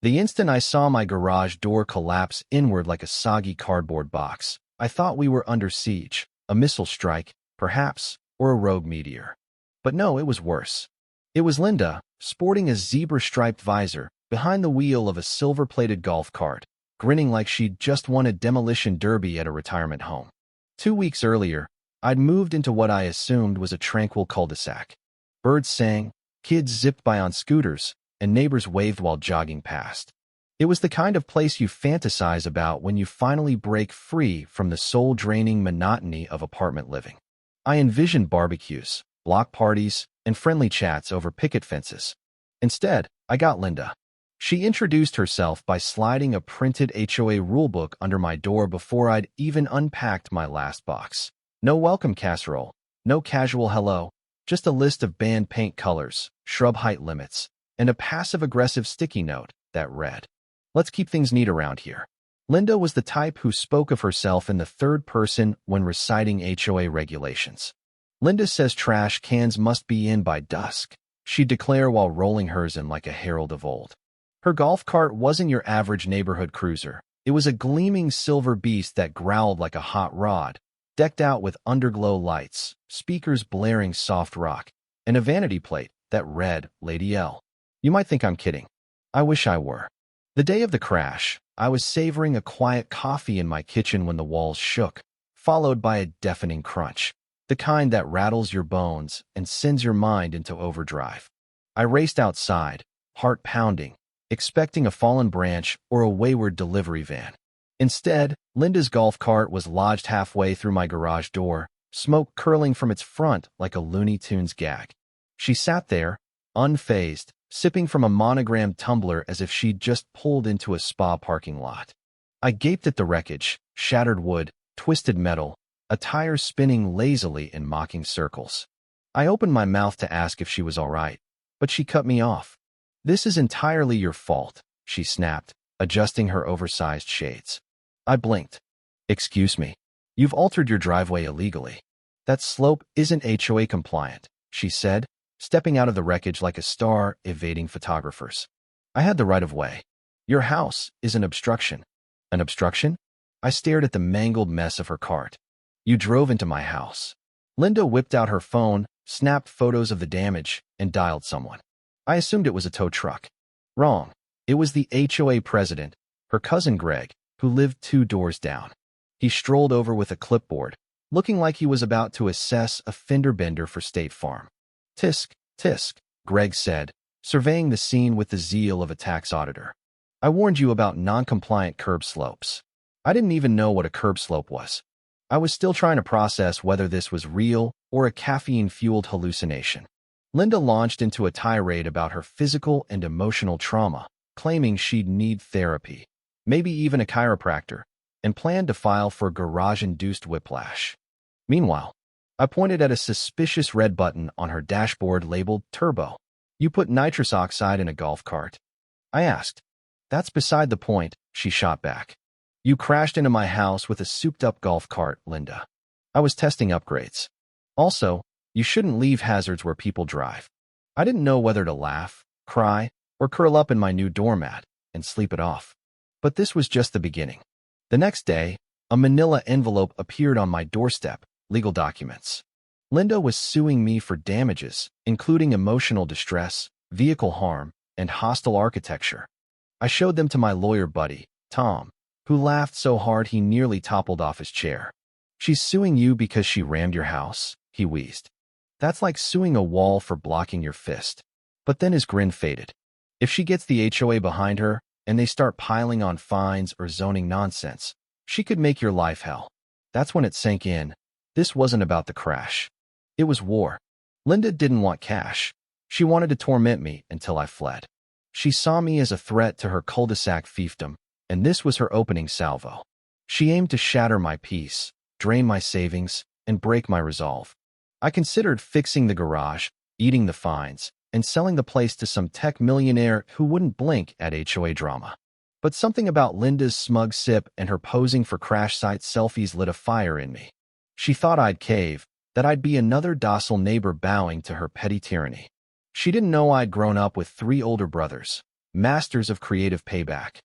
The instant I saw my garage door collapse inward like a soggy cardboard box, I thought we were under siege, a missile strike, perhaps, or a rogue meteor. But no, it was worse. It was Linda, sporting a zebra-striped visor, behind the wheel of a silver-plated golf cart, grinning like she'd just won a demolition derby at a retirement home. 2 weeks earlier, I'd moved into what I assumed was a tranquil cul-de-sac. Birds sang, kids zipped by on scooters, and neighbors waved while jogging past. It was the kind of place you fantasize about when you finally break free from the soul-draining monotony of apartment living. I envisioned barbecues, block parties, and friendly chats over picket fences. Instead, I got Linda. She introduced herself by sliding a printed HOA rulebook under my door before I'd even unpacked my last box. No welcome casserole, no casual hello, just a list of banned paint colors, shrub height limits, and a passive-aggressive sticky note that read, "Let's keep things neat around here." Linda was the type who spoke of herself in the third person when reciting HOA regulations. "Linda says trash cans must be in by dusk," she'd declare while rolling hers in like a herald of old. Her golf cart wasn't your average neighborhood cruiser. It was a gleaming silver beast that growled like a hot rod, decked out with underglow lights, speakers blaring soft rock, and a vanity plate that read, "Lady L." You might think I'm kidding. I wish I were. The day of the crash, I was savoring a quiet coffee in my kitchen when the walls shook, followed by a deafening crunch, the kind that rattles your bones and sends your mind into overdrive. I raced outside, heart pounding, expecting a fallen branch or a wayward delivery van. Instead, Linda's golf cart was lodged halfway through my garage door, smoke curling from its front like a Looney Tunes gag. She sat there, unfazed, sipping from a monogrammed tumbler as if she'd just pulled into a spa parking lot. I gaped at the wreckage, shattered wood, twisted metal, a tire spinning lazily in mocking circles. I opened my mouth to ask if she was all right, but she cut me off. "This is entirely your fault," she snapped, adjusting her oversized shades. I blinked. "Excuse me. You've altered your driveway illegally. That slope isn't HOA compliant," she said, stepping out of the wreckage like a star evading photographers. "I had the right of way. Your house is an obstruction." "An obstruction?" I stared at the mangled mess of her cart. "You drove into my house." Linda whipped out her phone, snapped photos of the damage, and dialed someone. I assumed it was a tow truck. Wrong. It was the HOA president, her cousin Greg, who lived 2 doors down. He strolled over with a clipboard, looking like he was about to assess a fender bender for State Farm. "Tisk, tisk," Greg said, surveying the scene with the zeal of a tax auditor. "I warned you about non-compliant curb slopes." I didn't even know what a curb slope was. I was still trying to process whether this was real or a caffeine-fueled hallucination. Linda launched into a tirade about her physical and emotional trauma, claiming she'd need therapy, maybe even a chiropractor, and planned to file for garage-induced whiplash. Meanwhile, I pointed at a suspicious red button on her dashboard labeled Turbo. "You put nitrous oxide in a golf cart?" I asked. "That's beside the point," she shot back. "You crashed into my house with a souped-up golf cart, Linda. I was testing upgrades. Also, you shouldn't leave hazards where people drive." I didn't know whether to laugh, cry, or curl up in my new doormat and sleep it off. But this was just the beginning. The next day, a manila envelope appeared on my doorstep, legal documents. Linda was suing me for damages, including emotional distress, vehicle harm, and hostile architecture. I showed them to my lawyer buddy, Tom, who laughed so hard he nearly toppled off his chair. "She's suing you because she rammed your house," he wheezed. "That's like suing a wall for blocking your fist." But then his grin faded. "If she gets the HOA behind her, and they start piling on fines or zoning nonsense, she could make your life hell." That's when it sank in. This wasn't about the crash. It was war. Linda didn't want cash. She wanted to torment me until I fled. She saw me as a threat to her cul-de-sac fiefdom, and this was her opening salvo. She aimed to shatter my peace, drain my savings, and break my resolve. I considered fixing the garage, eating the fines, and selling the place to some tech millionaire who wouldn't blink at HOA drama. But something about Linda's smug sip and her posing for crash site selfies lit a fire in me. She thought I'd cave, that I'd be another docile neighbor bowing to her petty tyranny. She didn't know I'd grown up with 3 older brothers, masters of creative payback.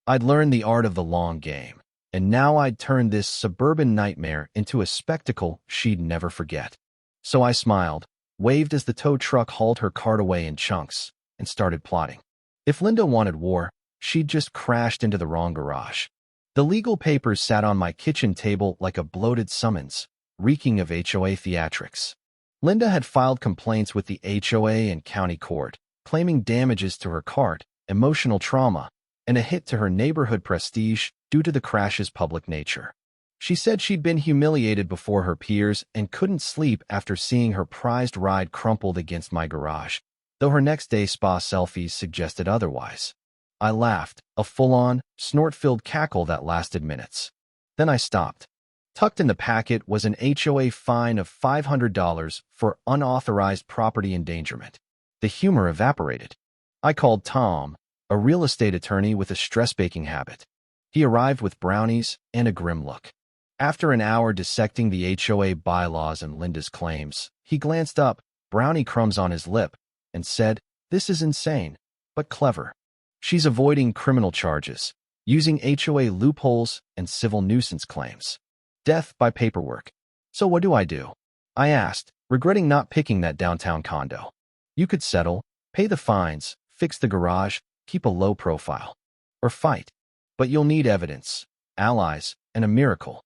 I'd learned the art of the long game, and now I'd turn this suburban nightmare into a spectacle she'd never forget. So I smiled, waved as the tow truck hauled her cart away in chunks, and started plotting. If Linda wanted war, she'd just crashed into the wrong garage. The legal papers sat on my kitchen table like a bloated summons, reeking of HOA theatrics. Linda had filed complaints with the HOA and county court, claiming damages to her cart, emotional trauma, and a hit to her neighborhood prestige due to the crash's public nature. She said she'd been humiliated before her peers and couldn't sleep after seeing her prized ride crumpled against my garage, though her next day spa selfies suggested otherwise. I laughed, a full-on, snort-filled cackle that lasted minutes. Then I stopped. Tucked in the packet was an HOA fine of $500 for unauthorized property endangerment. The humor evaporated. I called Tom, a real estate attorney with a stress-baking habit. He arrived with brownies and a grim look. After an hour dissecting the HOA bylaws and Linda's claims, he glanced up, brownie crumbs on his lip, and said, "This is insane, but clever. She's avoiding criminal charges, using HOA loopholes and civil nuisance claims. Death by paperwork. So what do I do?" I asked, regretting not picking that downtown condo. "You could settle, pay the fines, fix the garage, keep a low profile. Or fight. But you'll need evidence, allies, and a miracle."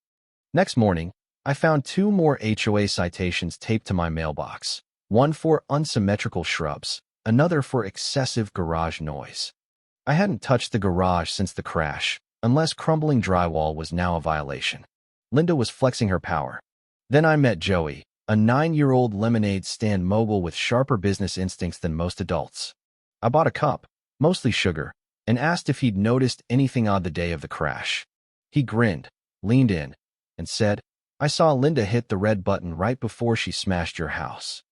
Next morning, I found 2 more HOA citations taped to my mailbox. One for unsymmetrical shrubs, another for excessive garage noise. I hadn't touched the garage since the crash, unless crumbling drywall was now a violation. Linda was flexing her power. Then I met Joey, a 9-year-old lemonade stand mogul with sharper business instincts than most adults. I bought a cup, mostly sugar, and asked if he'd noticed anything odd the day of the crash. He grinned, leaned in, and said, "I saw Linda hit the red button right before she smashed your house."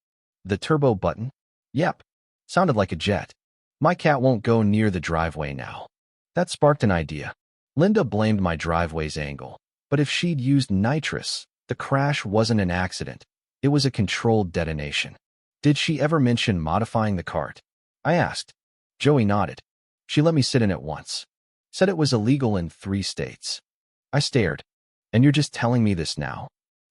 "The turbo button?" "Yep. Sounded like a jet. My cat won't go near the driveway now." That sparked an idea. Linda blamed my driveway's angle, but if she'd used nitrous, the crash wasn't an accident. It was a controlled detonation. "Did she ever mention modifying the cart?" I asked. Joey nodded. "She let me sit in it once. Said it was illegal in 3 states. I stared. "And you're just telling me this now?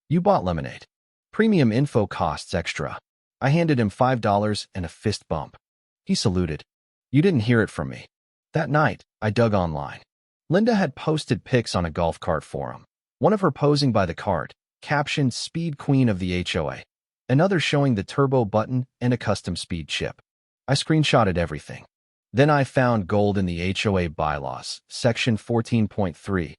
You bought lemonade. Premium info costs extra." I handed him $5 and a fist bump. He saluted. "You didn't hear it from me." That night, I dug online. Linda had posted pics on a golf cart forum. One of her posing by the cart, captioned "Speed Queen of the HOA." Another showing the turbo button and a custom speed chip. I screenshotted everything. Then I found gold in the HOA bylaws, section 14.3.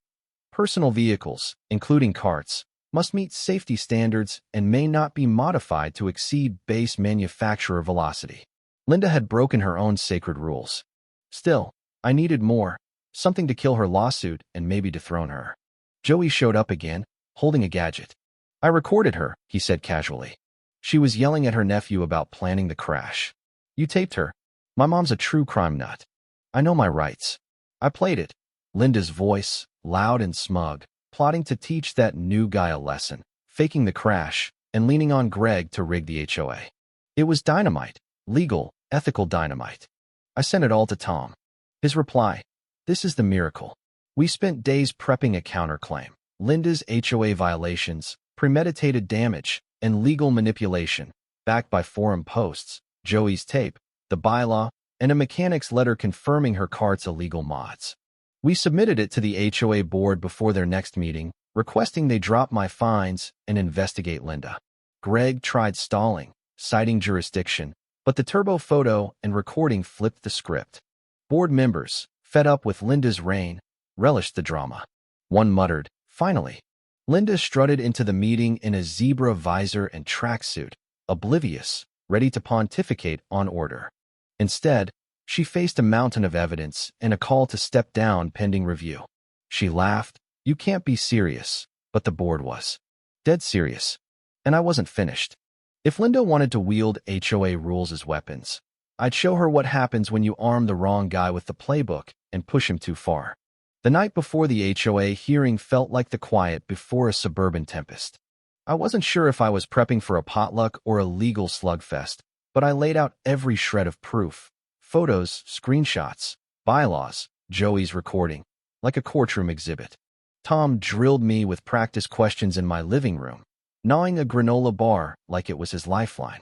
Personal vehicles, including carts, must meet safety standards and may not be modified to exceed base manufacturer velocity. Linda had broken her own sacred rules. Still, I needed more, something to kill her lawsuit and maybe dethrone her. Joey showed up again, holding a gadget. "I recorded her," he said casually. "She was yelling at her nephew about planning the crash. You taped her. My mom's a true crime nut. I know my rights." I played it. Linda's voice, loud and smug, plotting to teach that new guy a lesson, faking the crash, and leaning on Greg to rig the HOA. It was dynamite, legal, ethical dynamite. I sent it all to Tom. His reply, "This is the miracle. We spent days prepping a counterclaim. Linda's HOA violations, premeditated damage, and legal manipulation, backed by forum posts, Joey's tape, the bylaw, and a mechanic's letter confirming her cart's illegal mods. We submitted it to the HOA board before their next meeting, requesting they drop my fines and investigate Linda. Greg tried stalling, citing jurisdiction, but the turbo photo and recording flipped the script. Board members, fed up with Linda's reign, relished the drama. One muttered, "Finally." Linda strutted into the meeting in a zebra visor and tracksuit, oblivious, ready to pontificate on order. Instead, she faced a mountain of evidence and a call to step down pending review. She laughed. "You can't be serious," but the board was. Dead serious. And I wasn't finished. If Linda wanted to wield HOA rules as weapons, I'd show her what happens when you arm the wrong guy with the playbook and push him too far. The night before the HOA hearing felt like the quiet before a suburban tempest. I wasn't sure if I was prepping for a potluck or a legal slugfest, but I laid out every shred of proof, Photos, screenshots, bylaws, Joey's recording, like a courtroom exhibit. Tom drilled me with practice questions in my living room, gnawing a granola bar like it was his lifeline.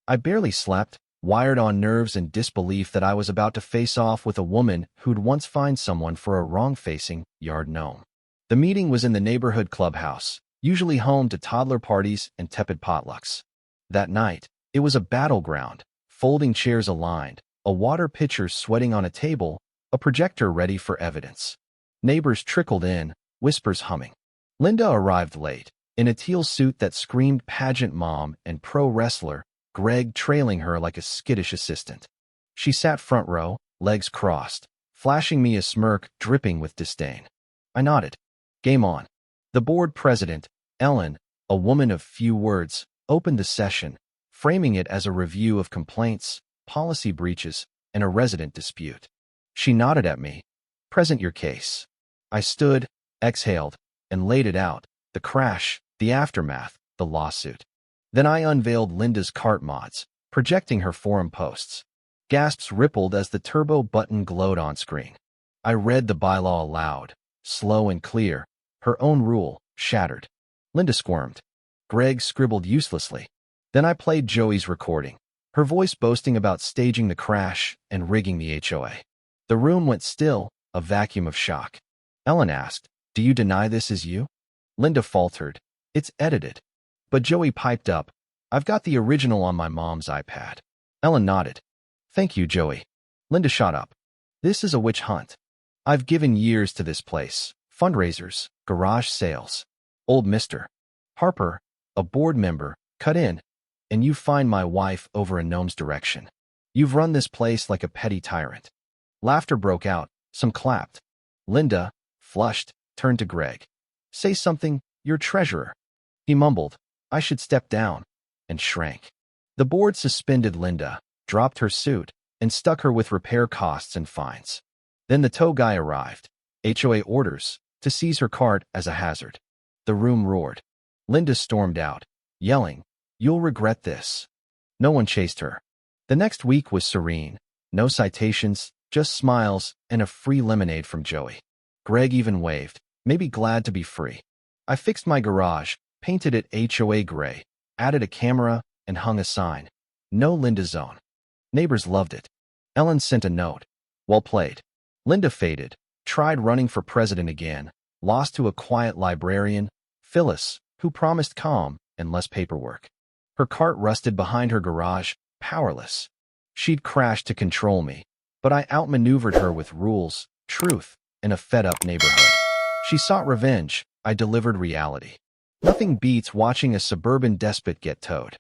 I barely slept, wired on nerves and disbelief that I was about to face off with a woman who'd once fined someone for a wrong-facing yard gnome. The meeting was in the neighborhood clubhouse, usually home to toddler parties and tepid potlucks. That night, it was a battleground, folding chairs aligned, a water pitcher sweating on a table, a projector ready for evidence. Neighbors trickled in, whispers humming. Linda arrived late, in a teal suit that screamed pageant mom and pro wrestler, Greg trailing her like a skittish assistant. She sat front row, legs crossed, flashing me a smirk dripping with disdain. I nodded. Game on. The board president, Ellen, a woman of few words, opened the session, framing it as a review of complaints, policy breaches, and a resident dispute. She nodded at me. Present your case. I stood, exhaled, and laid it out, the crash, the aftermath, the lawsuit. Then I unveiled Linda's cart mods, projecting her forum posts. Gasps rippled as the turbo button glowed on screen. I read the bylaw aloud, slow and clear, her own rule, shattered. Linda squirmed. Greg scribbled uselessly. Then I played Joey's recording, her voice boasting about staging the crash and rigging the HOA. The room went still, a vacuum of shock. Ellen asked, "Do you deny this is you?" Linda faltered, "It's edited." But Joey piped up, "I've got the original on my mom's iPad." Ellen nodded. "Thank you, Joey." Linda shot up. "This is a witch hunt. I've given years to this place, fundraisers, garage sales. Old Mr. Harper, a board member, cut in, and you find my wife over a gnome's direction. You've run this place like a petty tyrant." Laughter broke out, some clapped. Linda, flushed, turned to Greg. "Say something, you're treasurer." He mumbled, "I should step down," and shrank. The board suspended Linda, dropped her suit, and stuck her with repair costs and fines. Then the tow guy arrived, HOA orders, to seize her cart as a hazard. The room roared. Linda stormed out, yelling, "You'll regret this." No one chased her. The next week was serene. No citations, just smiles and a free lemonade from Joey. Greg even waved, maybe glad to be free. I fixed my garage, painted it HOA gray, added a camera, and hung a sign. No Linda zone. Neighbors loved it. Ellen sent a note. Well played. Linda faded, tried running for president again, lost to a quiet librarian, Phyllis, who promised calm and less paperwork. Her cart rusted behind her garage, powerless. She'd crashed to control me, but I outmaneuvered her with rules, truth, and a fed-up neighborhood. She sought revenge, I delivered reality. Nothing beats watching a suburban despot get towed.